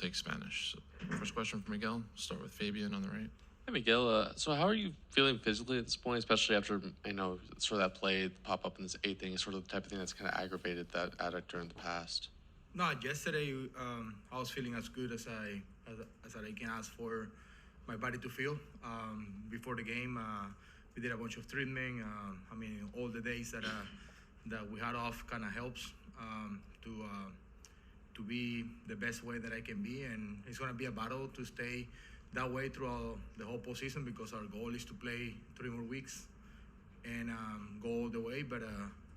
take Spanish. So first question for Miguel. Start with Fabian on the right. Hey Miguel, so how are you feeling physically at this point, especially after sort of that play pop up in this eighth inning, sort of the type of thing that's kind of aggravated that adductor in the past? No, yesterday I was feeling as good as I can ask for my body to feel. Before the game, we did a bunch of treatment. All the days that we had off kind of helps to be the best way that I can be, and it's gonna be a battle to stay that way throughout the whole postseason because our goal is to play 3 more weeks and go all the way. But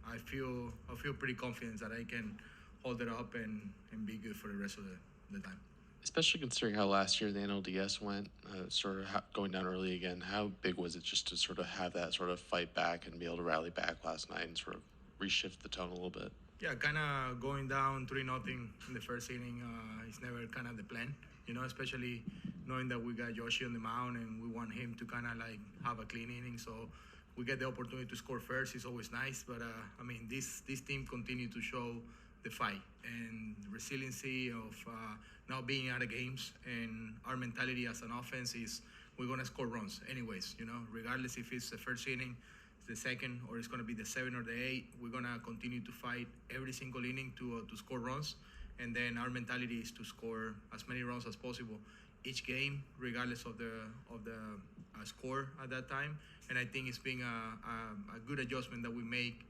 I feel pretty confident that I can hold it up and be good for the rest of the time. Especially considering how last year the NLDS went, going down early again. How big was it just to sort of have that sort of fight back and be able to rally back last night and sort of reshift the tone a little bit? Yeah, kind of going down 3-0 in the first inning is never kind of the plan, especially knowing that we got Yoshi on the mound and we want him to kind of like have a clean inning. So we get the opportunity to score first. It's always nice, but this team continue to show the fight and resiliency of not being out of games, and our mentality as an offense is we're gonna score runs anyways, regardless if it's the first inning, the second, or it's gonna be the 7 or the 8. We're gonna continue to fight every single inning to score runs, and then our mentality is to score as many runs as possible each game, regardless of the score at that time. And I think it's been a good adjustment that we make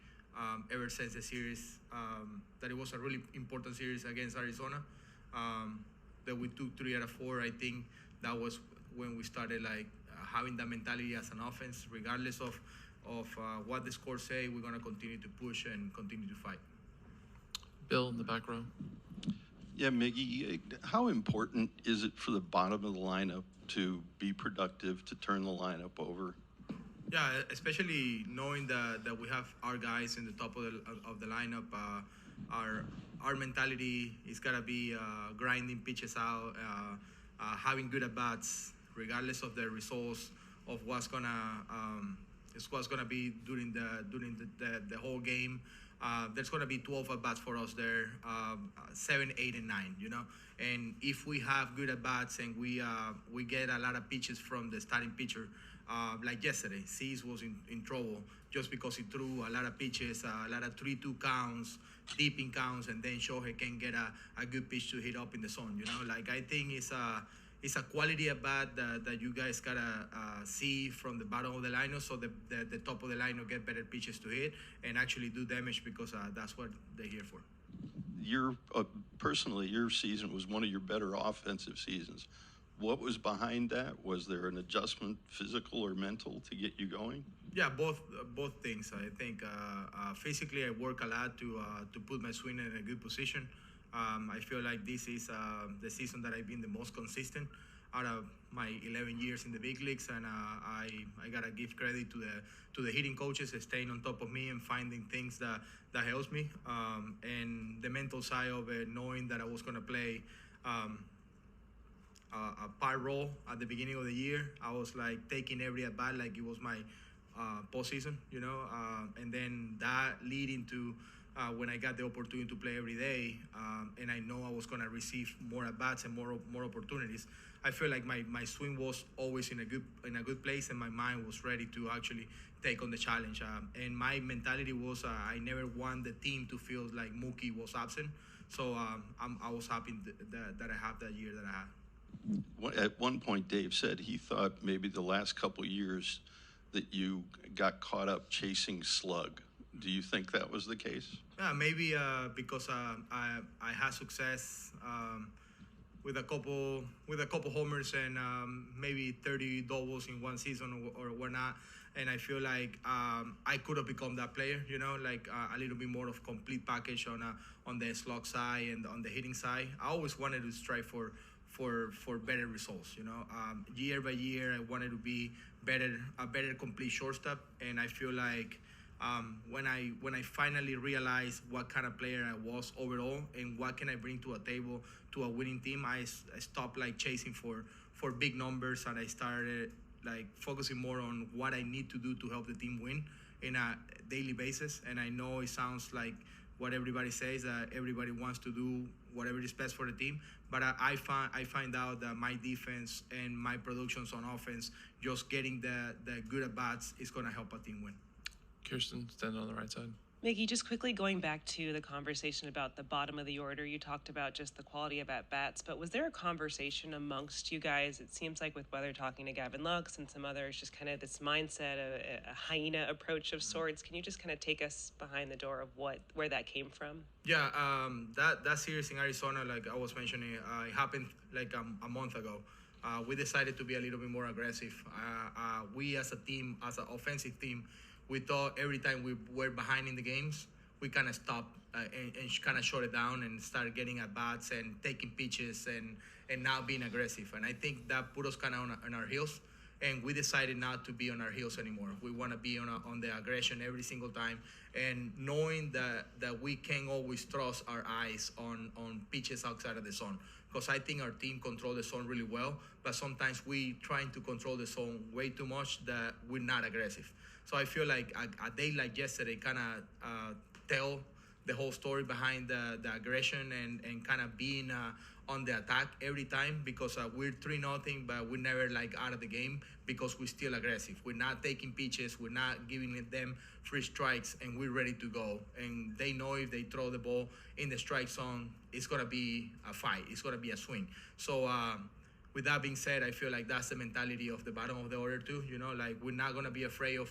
ever since the series, that it was a really important series against Arizona, that we took 3 out of 4. I think that was when we started having that mentality as an offense, regardless of what the scores say, we're going to continue to push and continue to fight. Bill in the back row. Yeah, Miggy, how important is it for the bottom of the lineup to be productive, to turn the lineup over? Yeah, especially knowing that we have our guys in the top of the lineup. Our mentality is gotta be grinding pitches out, having good at bats, regardless of the results of what's gonna be during the whole game. There's gonna be 12 at bats for us there, 7, 8, and 9. And if we have good at bats and we get a lot of pitches from the starting pitcher. Like yesterday, Cease was in trouble just because he threw a lot of pitches, a lot of 3-2 counts, deep in counts, and then Shohei can get a good pitch to hit up in the zone. I think it's a quality at bat that you guys gotta see from the bottom of the lineup, so the top of the lineup get better pitches to hit and actually do damage, because that's what they're here for. Personally, your season was one of your better offensive seasons. What was behind that? Was there an adjustment, physical or mental, to get you going? Yeah, both things. I think physically I work a lot to put my swing in a good position. I feel like this is the season that I've been the most consistent out of my 11 years in the big leagues, and I gotta give credit to the hitting coaches staying on top of me and finding things that helps me. And the mental side of it, knowing that I was gonna play a part role at the beginning of the year. I was taking every at bat like it was my postseason, and then that leading to when I got the opportunity to play every day, and I know I was gonna receive more at bats and more opportunities. I feel like my swing was always in a good place, and my mind was ready to actually take on the challenge. And my mentality was I never want the team to feel like Mookie was absent. So I was happy that I have that year that I had. At one point, Dave said he thought maybe the last couple of years that you got caught up chasing slug. Do you think that was the case? Yeah, maybe because I had success with a couple homers and maybe 30 doubles in one season or whatnot. And I feel like I could have become that player, a little bit more of complete package on the slug side and on the hitting side. I always wanted to strive for better results, year by year. I wanted to be a better complete shortstop, and I feel like when I finally realized what kind of player I was overall and what can I bring to a table to a winning team, I stopped chasing for big numbers, and I started focusing more on what I need to do to help the team win in a daily basis. And I know it sounds what everybody says. Everybody wants to do whatever is best for the team. But I find out that my defense and my productions on offense, just getting the good at bats, is going to help a team win. Kirsten, standing on the right side. Miggy, just quickly going back to the conversation about the bottom of the order, you talked about just the quality of at-bats, but was there a conversation amongst you guys? It seems like with Weather talking to Gavin Lux and some others, just kind of this mindset, a hyena approach of sorts. Can you just kind of take us behind the door of where that came from? Yeah, that series in Arizona, like I was mentioning, it happened like a month ago. We decided to be a little bit more aggressive. We as a team, as an offensive team, we thought every time we were behind in the games, we kind of stopped and kind of shut it down and started getting at bats and taking pitches and not being aggressive. And I think that put us kind of on our heels. And we decided not to be on our heels anymore. We want to be on the aggression every single time, and knowing that we can always trust our eyes on pitches outside of the zone. Because I think our team control the zone really well, but sometimes we trying to control the zone way too much that we're not aggressive. So I feel like a day like yesterday kind of tell the whole story behind the aggression and kind of being on the attack every time, because we're 3-0, but we're never like out of the game because we're still aggressive. We're not taking pitches, we're not giving them free strikes, and we're ready to go. And they know if they throw the ball in the strike zone, it's gonna be a fight, it's gonna be a swing. So with that being said, I feel like that's the mentality of the bottom of the order too. You know, like we're not gonna be afraid of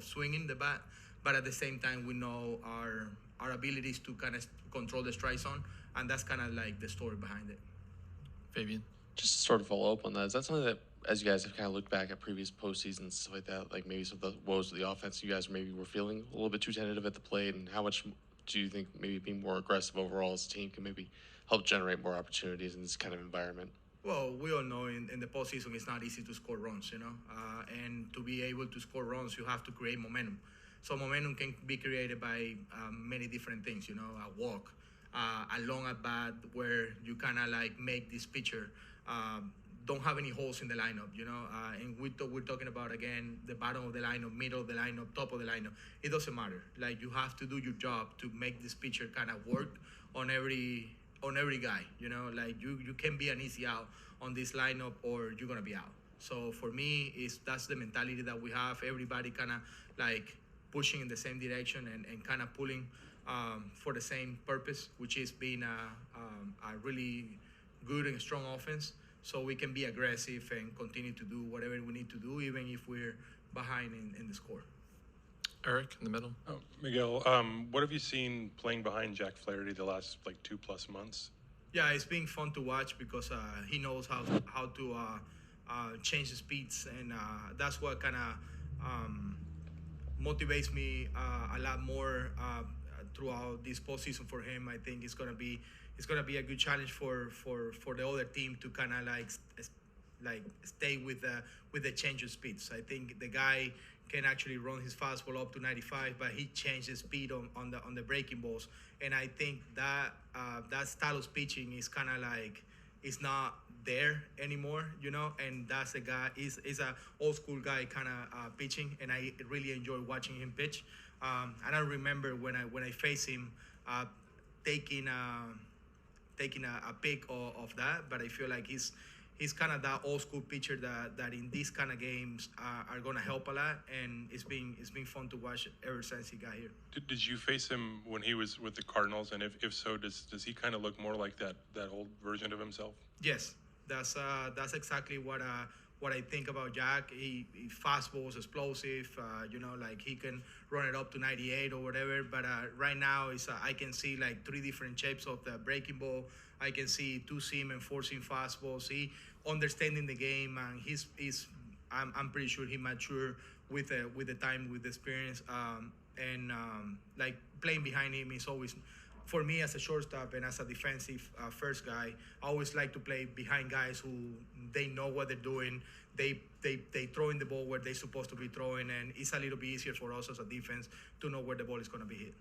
swinging the bat, but at the same time we know our abilities to kind of control the strike zone, and that's kind of like the story behind it. Fabian. Just to sort of follow up on that, is that something that, as you guys have kind of looked back at previous postseasons and stuff like that, like maybe some of the woes of the offense, you guys maybe were feeling a little bit too tentative at the plate, and how much do you think maybe being more aggressive overall as a team can maybe help generate more opportunities in this kind of environment? Well, we all know in the postseason it's not easy to score runs, you know, and to be able to score runs, you have to create momentum. So momentum can be created by many different things, you know, a walk, a long at bat where you kind of like make this pitcher don't have any holes in the lineup, you know, and we're talking about, again, the bottom of the lineup, middle of the lineup, top of the lineup. It doesn't matter. Like, you have to do your job to make this pitcher kind of work on every guy, you know. Like, you can be an easy out on this lineup or you're gonna be out. So for me, that's the mentality that we have. Everybody kind of like pushing in the same direction and kind of pulling for the same purpose, which is being a really good and strong offense, so we can be aggressive and continue to do whatever we need to do, even if we're behind in the score. Eric, in the middle. Oh, Miguel, what have you seen playing behind Jack Flaherty the last like 2+ months? Yeah, it's been fun to watch because he knows how to change the speeds, and that's what kind of motivates me a lot more throughout this postseason for him. I think it's gonna be a good challenge for the other team to kind of like stay with the change of speeds. I think the guy can actually run his fastball up to 95, but he changed the speed on the breaking balls, and I think that style of pitching is kind of like it's not there anymore, you know. And that's a guy is a old school guy kind of pitching, and I really enjoy watching him pitch. I don't remember when I face him taking a pick of that, but I feel like he's kind of that old school pitcher that in these kind of games are gonna help a lot, and it's been fun to watch ever since he got here. Did you face him when he was with the Cardinals, and if so, does he kind of look more like that old version of himself? Yes, that's exactly what I think about Jack. He fastball is explosive, you know, like he can run it up to 98 or whatever. But right now, I can see like 3 different shapes of the breaking ball. I can see 2-seam and 4-seam fastballs. He understanding the game, and I'm pretty sure he mature with the time, with the experience, like playing behind him is always. For me, as a shortstop and as a defensive first guy, I always like to play behind guys who they know what they're doing. They throwing the ball where they're supposed to be throwing, and it's a little bit easier for us as a defense to know where the ball is going to be hit.